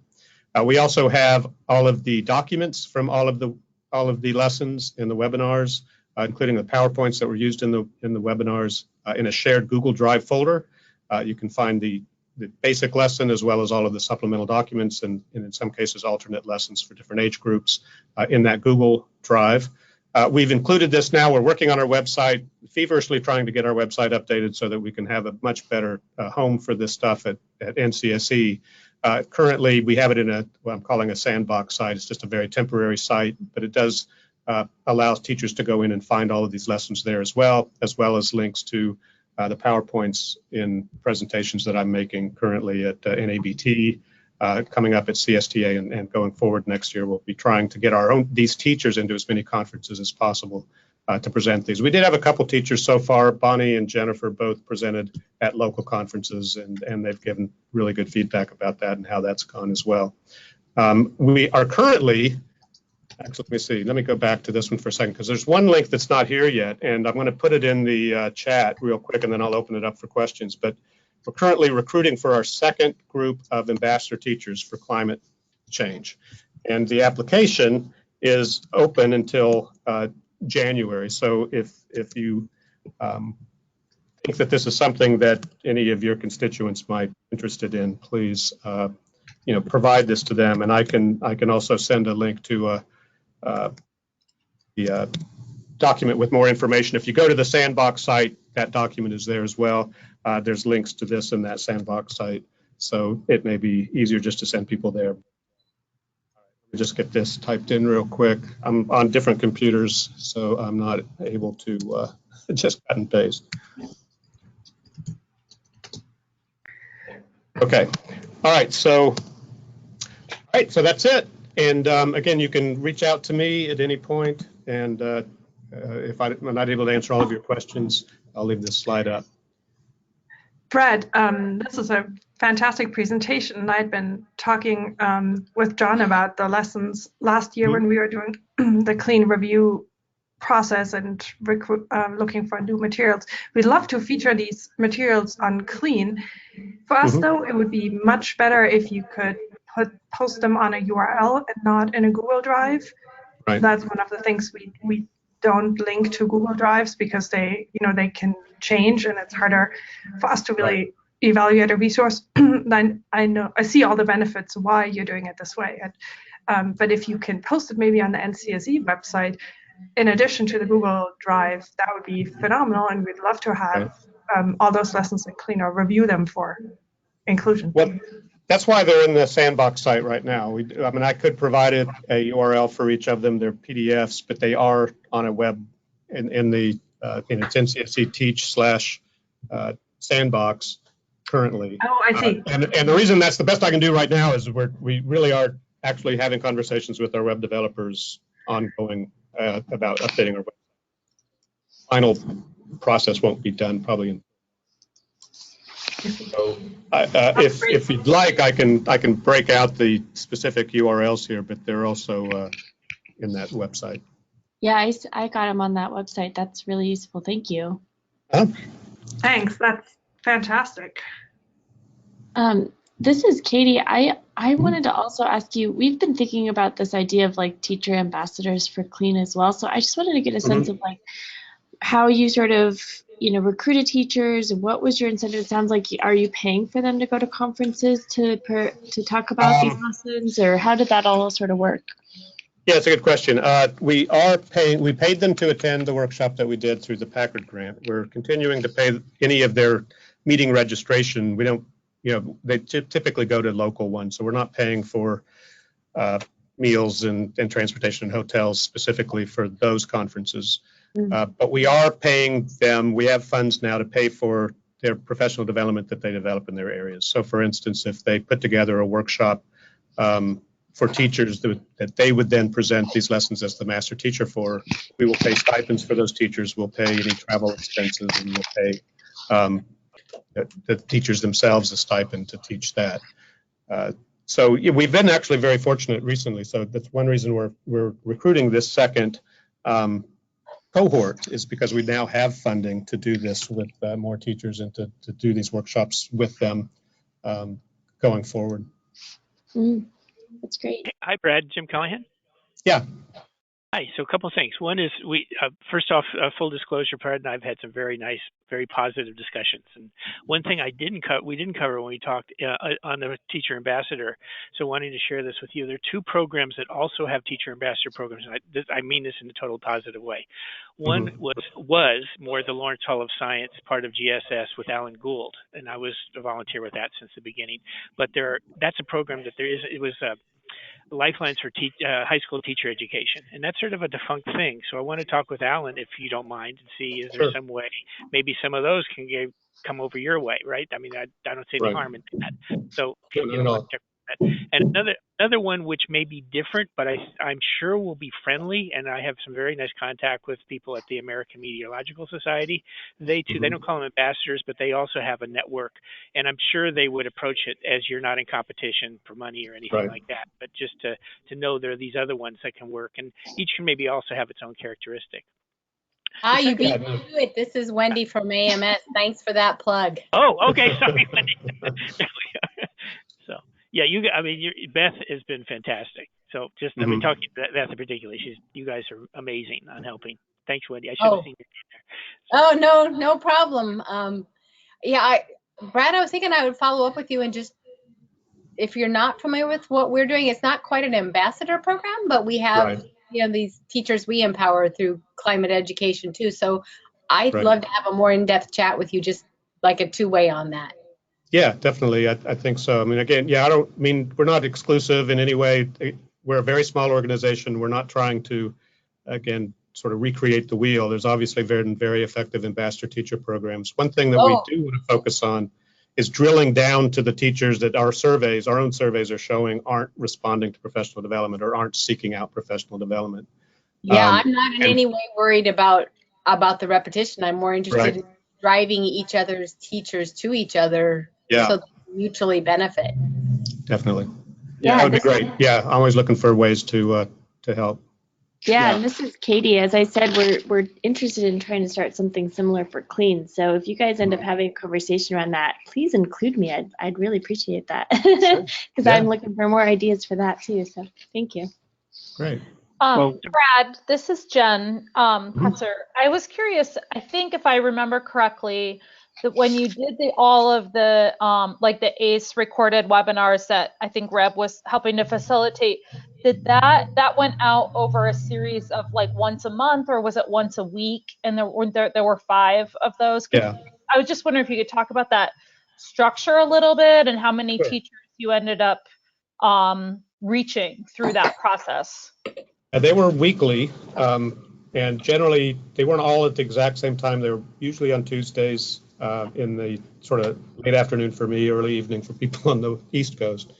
We also have all of the documents from all of the lessons in the webinars, including the PowerPoints that were used in the webinars in a shared Google Drive folder. You can find the basic lesson as well as all of the supplemental documents and in some cases alternate lessons for different age groups in that Google Drive. We've included this now. We're working on our website, feverishly trying to get our website updated so that we can have a much better home for this stuff at NCSE. Currently, we have it in what I'm calling a sandbox site. It's just a very temporary site, but it does allow teachers to go in and find all of these lessons there as well as links to the PowerPoints in presentations that I'm making currently at NABT, coming up at CSTA, and going forward next year. We'll be trying to get these teachers into as many conferences as possible to present these. We did have a couple teachers so far. Bonnie and Jennifer both presented at local conferences, and they've given really good feedback about that and how that's gone as well. We are currently, actually, let me see, let me go back to this one for a second, because there's one link that's not here yet, and I'm going to put it in the chat real quick, and then I'll open it up for questions. But we're currently recruiting for our second group of ambassador teachers for climate change. And the application is open until January. So if you think that this is something that any of your constituents might be interested in, please provide this to them. And I can also send a link to the document with more information. If you go to the Sandbox site, that document is there as well. There's links to this in that Sandbox site, so it may be easier just to send people there. Let me just get this typed in real quick. I'm on different computers, so I'm not able to just cut and paste. Okay. All right. So that's it. And again, you can reach out to me at any point. And if I'm not able to answer all of your questions, I'll leave this slide up. Brad, this is a fantastic presentation, and I'd been talking with John about the lessons last year when we were doing the clean review process and looking for new materials. We'd love to feature these materials on clean. For us, though, it would be much better if you could post them on a URL and not in a Google Drive. Right. That's one of the things we don't link to Google Drives, because they can change, and it's harder for us to really evaluate a resource. I see all the benefits why you're doing it this way, but if you can post it maybe on the NCSE website in addition to the Google Drive, that would be phenomenal, and we'd love to have all those lessons in clean or review them for inclusion. Well, that's why they're in the Sandbox site right now. I could provide a URL for each of them. They're PDFs, but they are on a web in it's NCSE Teach / Sandbox currently. Oh, I see. And the reason that's the best I can do right now is we really are actually having conversations with our web developers ongoing about updating our website. Final process won't be done probably in. So if you'd like, I can break out the specific URLs here, but they're also in that website. Yeah, I got them on that website. That's really useful. Thank you. Thanks. That's fantastic. This is Katie. I wanted to also ask you, we've been thinking about this idea of like teacher ambassadors for clean as well. So I just wanted to get a sense of like how you sort of recruited teachers. What was your incentive? It sounds like, are you paying for them to go to conferences to talk about these lessons, or how did that all sort of work? Yeah, it's a good question. We paid them to attend the workshop that we did through the Packard grant. We're continuing to pay any of their meeting registration. We don't, they typically go to local ones, so we're not paying for meals and transportation and hotels specifically for those conferences. But we are paying them. We have funds now to pay for their professional development that they develop in their areas. So for instance, if they put together a workshop for teachers that they would then present these lessons as the master teacher for, we will pay stipends for those teachers. We'll pay any travel expenses, and we'll pay the teachers themselves a stipend to teach that. So we've been actually very fortunate recently. So that's one reason we're recruiting this second cohort, is because we now have funding to do this with more teachers and to do these workshops with them going forward. That's great. Hi, Brad. Jim Callahan. Yeah. Hi. So a couple of things. One is first off, full disclosure, Brad and I've had some very nice, very positive discussions. And one thing we didn't cover when we talked on the teacher ambassador. So wanting to share this with you, there are two programs that also have teacher ambassador programs. And I mean this in a total positive way. One was more the Lawrence Hall of Science, part of GSS with Alan Gould, and I was a volunteer with that since the beginning. But that's a program that it was Lifelines for high school teacher education, and that's sort of a defunct thing. So I want to talk with Alan, if you don't mind, and see is there some way maybe some of those can come over your way, right? I mean, I don't see any harm in that. So if you want to check that. And another one which may be different, but I'm sure will be friendly, and I have some very nice contact with people at the American Meteorological Society. They too, they don't call them ambassadors, but they also have a network, and I'm sure they would approach it as you're not in competition for money or anything like that, but just to know there are these other ones that can work, and each can maybe also have its own characteristic. Hi, you beat me to it. This is Wendy from AMS. Thanks for that plug. Oh, okay. Sorry, Wendy. There we are. So, yeah, Beth has been fantastic. So just, I mean, talking to Beth in particular, you guys are amazing on helping. Thanks, Wendy. I should have seen you there. Oh, no problem. Brad, I was thinking I would follow up with you and just, if you're not familiar with what we're doing, it's not quite an ambassador program, but we have, these teachers we empower through climate education too. So I'd love to have a more in-depth chat with you, just like a two-way on that. Yeah, definitely. I think so. I mean, again, we're not exclusive in any way. We're a very small organization. We're not trying to, again, sort of recreate the wheel. There's obviously very, very effective ambassador teacher programs. One thing that we do want to focus on is drilling down to the teachers that our own surveys are showing aren't responding to professional development or aren't seeking out professional development. Yeah, I'm not in any way worried about the repetition. I'm more interested in driving each other's teachers to each other so they mutually benefit. Definitely. Yeah, that would be great. Yeah, always looking for ways to help. Yeah, and this is Katie. As I said, we're interested in trying to start something similar for clean. So if you guys end up having a conversation around that, please include me. I'd really appreciate that because I'm looking for more ideas for that too. So thank you. Great. Brad, this is Jen Petzer. I was curious. I think if I remember correctly, that when you did all of the like the ACE recorded webinars that I think Reb was helping to facilitate, did that went out over a series of like once a month, or was it once a week? And there were 5 of those. I was just wondering if you could talk about that structure a little bit and how many teachers you ended up reaching through that process. They were weekly, and generally they weren't all at the exact same time. They were usually on Tuesdays in the sort of late afternoon for me, early evening for people on the East Coast.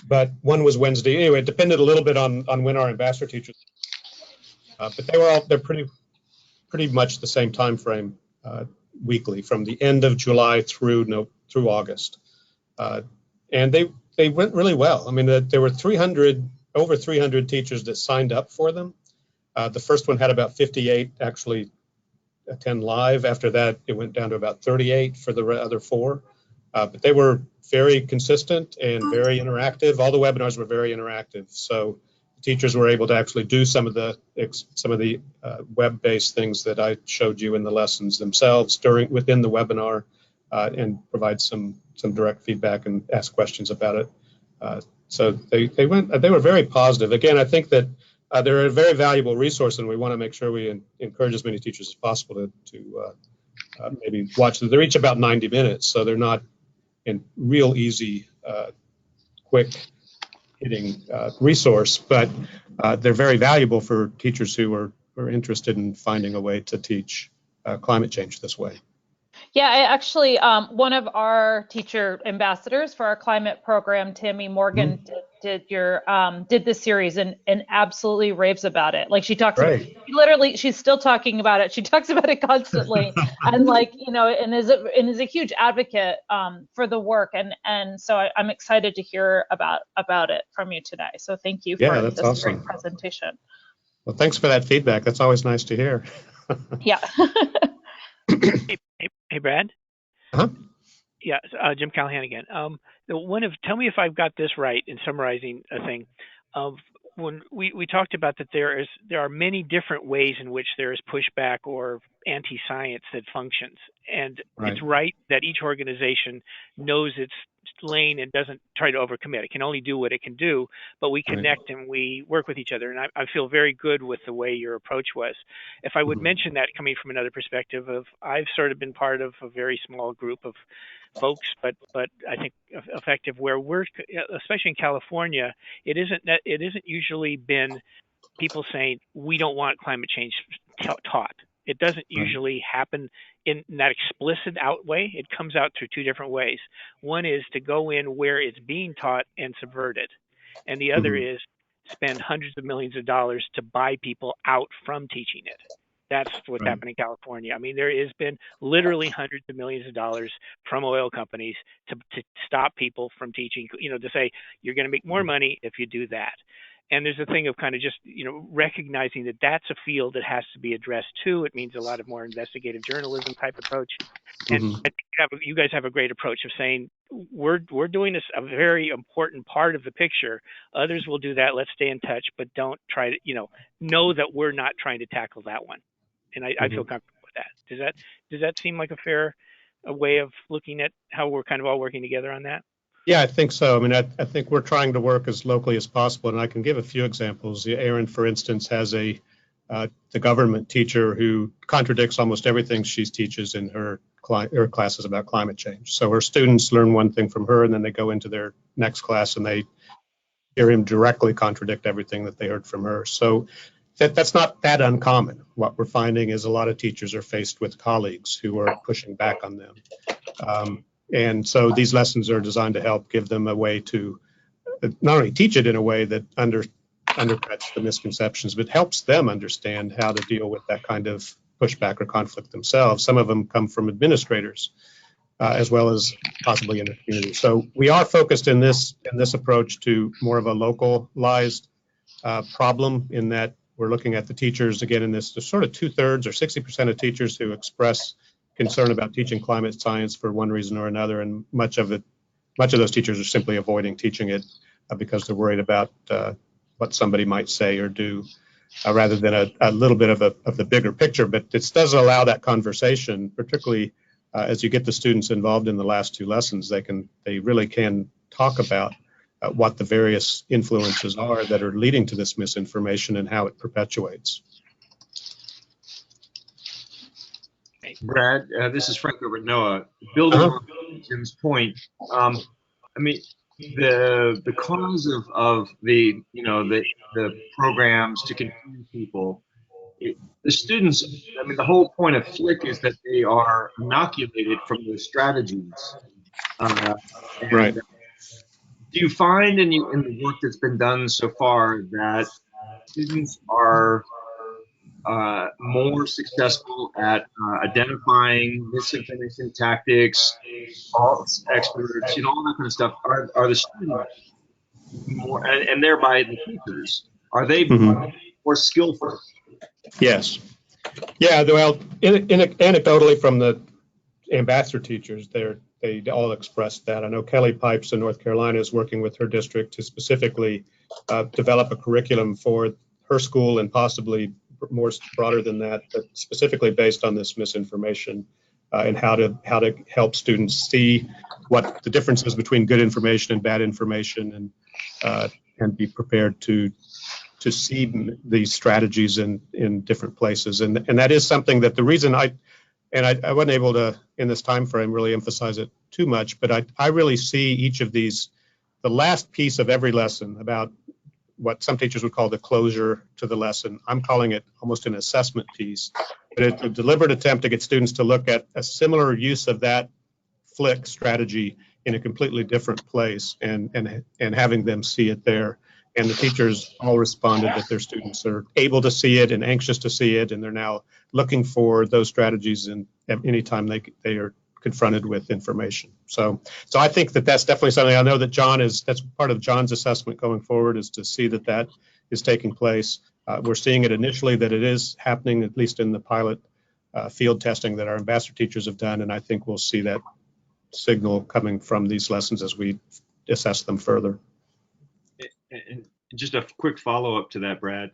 But one was Wednesday. Anyway, it depended a little bit on when our ambassador teachers. But they're pretty much the same time frame weekly, from the end of July through August, and they went really well. I mean, there were over 300 teachers that signed up for them. The first one had about 58 actually attend live. After that, it went down to about 38 for the other 4. But they were very consistent and very interactive. All the webinars were very interactive. So teachers were able to actually do some of the web-based things that I showed you in the lessons themselves within the webinar, and provide some direct feedback and ask questions about it. So they were very positive. Again, I think that they're a very valuable resource, and we want to make sure we encourage as many teachers as possible to maybe watch them. They're each about 90 minutes, so they're not in real easy, quick hitting resource, but they're very valuable for teachers who are interested in finding a way to teach climate change this way. Yeah, I actually, one of our teacher ambassadors for our climate program, Tammy Morgan, did this series and absolutely raves about it. Like she talks about, she's still talking about it. She talks about it constantly, and and is a huge advocate for the work. And so I'm excited to hear about it from you today. So thank you for this great presentation. Well, thanks for that feedback. That's always nice to hear. Yeah. Hey, Brad. Yeah, Jim Callahan again. Tell me if I've got this right in summarizing a thing. when we talked about that there are many different ways in which there is pushback or anti-science that functions, and Right. it's right that each organization knows its lane and doesn't try to overcommit. It can only do what it can do, but we connect and we work with each other. And I feel very good with the way your approach was. If I would mention that coming from another perspective of, I've sort of been part of a very small group of folks, but I think effective where we're, especially in California, it isn't usually been people saying we don't want climate change taught. It doesn't usually happen in that explicit out way. It comes out through two different ways. One is to go in where it's being taught and subvert it, and the other is spend hundreds of millions of dollars to buy people out from teaching it. That's what's happening in California. I mean, there has been literally hundreds of millions of dollars from oil companies to stop people from teaching, to say, you're going to make more money if you do that. And there's a thing of kind of just, recognizing that that's a field that has to be addressed too. It means a lot of more investigative journalism type approach. And I think you guys have a great approach of saying, we're doing this, a very important part of the picture. Others will do that. Let's stay in touch, but don't try to, know that we're not trying to tackle that one. And I feel comfortable with that. Does that seem like a fair way of looking at how we're kind of all working together on that? Yeah, I think so. I mean, I think we're trying to work as locally as possible, and I can give a few examples. Erin, for instance, has the government teacher who contradicts almost everything she teaches in her classes about climate change. So her students learn one thing from her, and then they go into their next class and they hear him directly contradict everything that they heard from her. So that's not that uncommon. What we're finding is a lot of teachers are faced with colleagues who are pushing back on them. And so these lessons are designed to help give them a way to not only teach it in a way that undercuts the misconceptions, but helps them understand how to deal with that kind of pushback or conflict themselves. Some of them come from administrators, as well as possibly in the community. So we are focused in this approach to more of a localized problem, in that we're looking at the teachers, again, in this, there's sort of 2/3 or 60% of teachers who express concern about teaching climate science for one reason or another, and much of those teachers are simply avoiding teaching it because they're worried about what somebody might say or do, rather than a little bit of the bigger picture. But it does allow that conversation, particularly as you get the students involved in the last two lessons. They really can talk about what the various influences are that are leading to this misinformation and how it perpetuates. Brad, this is Frank over at NOAA. Building on Jim's point, I mean, the cause of the programs to confuse people, the students. I mean, the whole point of Flick is that they are inoculated from those strategies. Right. Do you find in the work that's been done so far that students are more successful at identifying misinformation tactics, false experts, all that kind of stuff? Are the students more, and thereby the teachers, are they more skillful? Yes. Yeah. Well, anecdotally from the ambassador teachers, they all expressed that. I know Kelly Pipes in North Carolina is working with her district to specifically develop a curriculum for her school, and possibly more broader than that, but specifically based on this misinformation, and how to help students see what the difference is between good information and bad information, and be prepared to see these strategies in different places. And that is something that the reason I wasn't able to, in this time frame, really emphasize it too much, but I really see each of these, the last piece of every lesson, about what some teachers would call the closure to the lesson. I'm calling it almost an assessment piece, but it's a deliberate attempt to get students to look at a similar use of that Flick strategy in a completely different place, and having them see it there. And the teachers all responded that their students are able to see it and anxious to see it, and they're now looking for those strategies anytime they are confronted with information. So I think that's definitely something. I know that that's part of John's assessment going forward, is to see that is taking place. We're seeing it initially that it is happening, at least in the pilot field testing that our ambassador teachers have done, and I think we'll see that signal coming from these lessons as we assess them further. just a quick follow-up to that, Brad.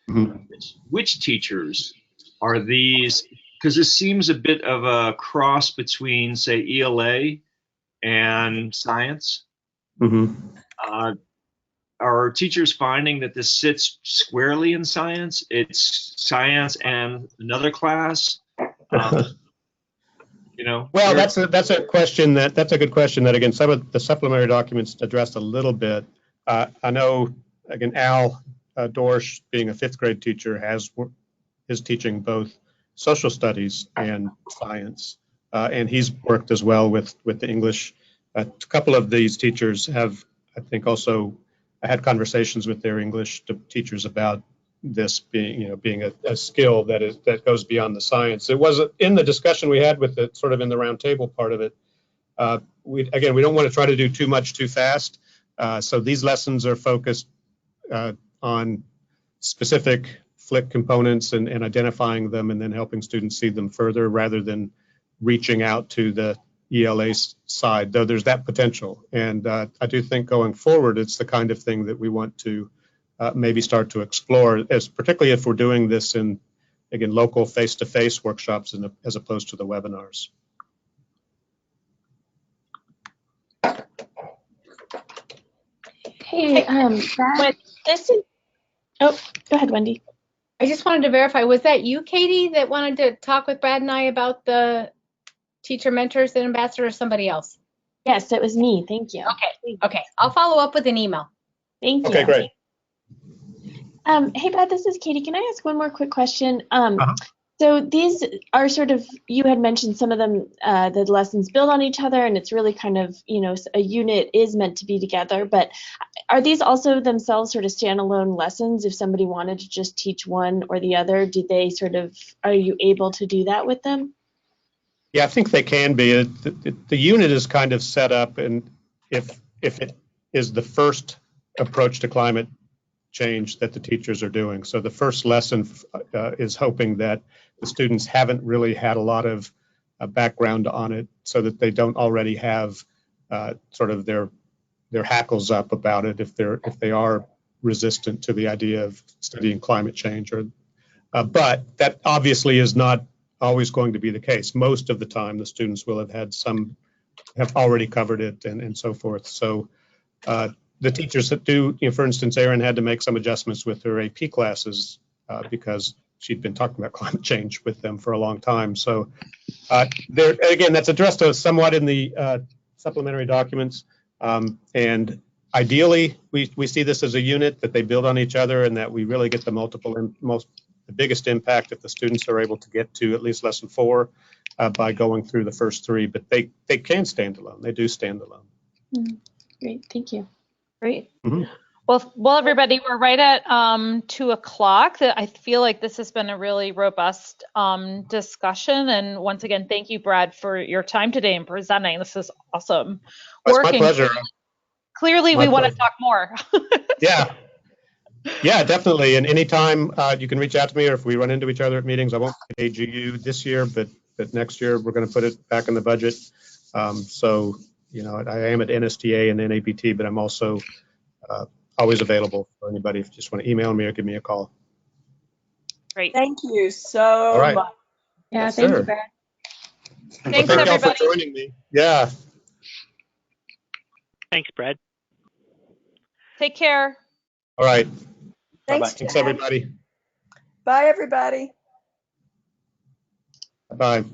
Mhm. Which teachers are these? Because this seems a bit of a cross between, say, ELA and science. Mhm. Are teachers finding that this sits squarely in science? It's science and another class. Well, that's a question that's a good question that, again, some of the supplementary documents addressed a little bit. I know, again, Al Dorsch, being a 5th grade teacher, is teaching both social studies and science, and he's worked as well with the English. A couple of these teachers have, I think, also had conversations with their English teachers about this being a skill that goes beyond the science. It was in the discussion we had with it, sort of in the roundtable part of it. We don't want to try to do too much too fast. So these lessons are focused on specific FLIC components and identifying them, and then helping students see them further, rather than reaching out to the ELA side, though there's that potential. And I do think going forward, it's the kind of thing that we want to maybe start to explore, particularly if we're doing this in, again, local face-to-face workshops as opposed to the webinars. Hey, this is, oh, go ahead, Wendy. I just wanted to verify, was that you, Katie, that wanted to talk with Brad and I about the teacher mentors and ambassador, or somebody else? Yes, it was me. Thank you. Okay. I'll follow up with an email. Thank you. Okay, great. Hey, Brad, this is Katie. Can I ask one more quick question? So these are sort of, you had mentioned some of them, the lessons build on each other, and it's really kind of, a unit is meant to be together. But are these also themselves sort of standalone lessons? If somebody wanted to just teach one or the other, are you able to do that with them? Yeah, I think they can be. The unit is kind of set up, and if it is the first approach to climate change that the teachers are doing. So the first lesson is hoping that the students haven't really had a lot of background on it, so that they don't already have sort of their hackles up about it if they are resistant to the idea of studying climate change. But that obviously is not always going to be the case. Most of the time, the students will have already covered it and so forth. So the teachers that do, for instance, Erin had to make some adjustments with her AP classes because she'd been talking about climate change with them for a long time. So again, that's addressed somewhat in the supplementary documents. And ideally, we see this as a unit, that they build on each other, and that we really get the biggest impact if the students are able to get to at least lesson 4 by going through the first 3. But they can stand alone. They do stand alone. Great, thank you. Great. Mm-hmm. Well, everybody, we're right at 2 o'clock. I feel like this has been a really robust discussion. And once again, thank you, Brad, for your time today and presenting. This is awesome. It's my pleasure. Clearly, we want to talk more. Yeah, definitely. And anytime you can reach out to me, or if we run into each other at meetings. I won't be at AGU this year, but next year we're going to put it back in the budget. So, I am at NSTA and NABT, but I'm also always available for anybody if you just want to email me or give me a call. Great. Thank you so much. Yeah, Yes, thank sir. you, Brad. Thanks, Thank y'all everybody. for joining me. Yeah. Thanks, Brad. Take care. All right. Thanks, Thanks, Jen. everybody. Bye, everybody. Bye.